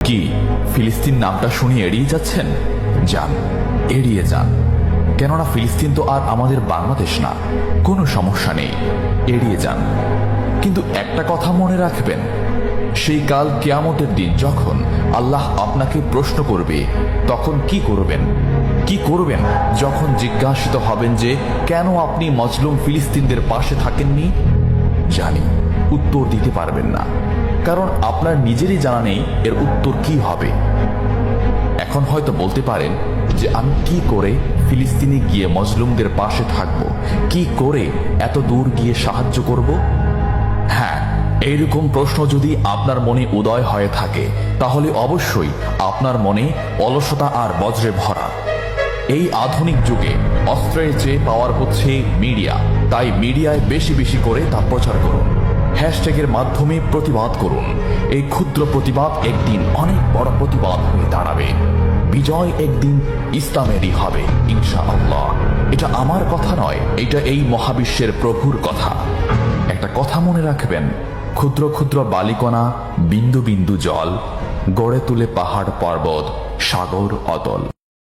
কি ফিলিস্তিন নামটা শুনে এড়িয়ে যাচ্ছেন? যান, এড়িয়ে যান। কেননা ফিলিস্তিন তো আর আমাদের বাংলাদেশ না। কোনো সমস্যা নেই, এড়িয়ে যান। কিন্তু একটা কথা মনে রাখবেন, সেই কাল কিয়ামতের দিন যখন আল্লাহ আপনাকে প্রশ্ন করবে, তখন কি করবেন? কি করবেন যখন জিজ্ঞাসিত হবেন যে কেন আপনি মজলুম ফিলিস্তিনদের পাশে থাকেননি? জানি উত্তর দিতে পারবেন না, কারণ আপনার নিজেরই জানা নেই এর উত্তর কি হবে। এখন হয়তো বলতে পারেন যে আমি কি করে ফিলিস্তিনে গিয়ে মজলুমদের পাশে থাকব, কি করে এত দূর গিয়ে সাহায্য করব? হ্যাঁ, এইরকম প্রশ্ন যদি আপনার মনে উদয় হয়ে থাকে, তাহলে অবশ্যই আপনার মনে অলসতা আর বজ্রে ভরা। এই আধুনিক যুগে অস্ত্রের চেয়ে পাওয়ার হচ্ছে মিডিয়া, তাই মিডিয়ায় বেশি বেশি করে তা প্রচার করুন। হ্যাশট্যাগের মাধ্যমে প্রতিবাদ করুন। এই ক্ষুদ্র প্রতিবাদ একদিন অনেক বড় প্রতিবাদ হয়ে দাঁড়াবে। বিজয় একদিন ইসলামেরই হবে ইনশাআল্লাহ। এটা আমার কথা নয়, এটা এই মহাবিশ্বের প্রভুর কথা। একটা কথা মনে রাখবেন, ক্ষুদ্র ক্ষুদ্র বালিকণা, বিন্দু বিন্দু জল গড়ে তুলে পাহাড় পর্বত, সাগর অতল।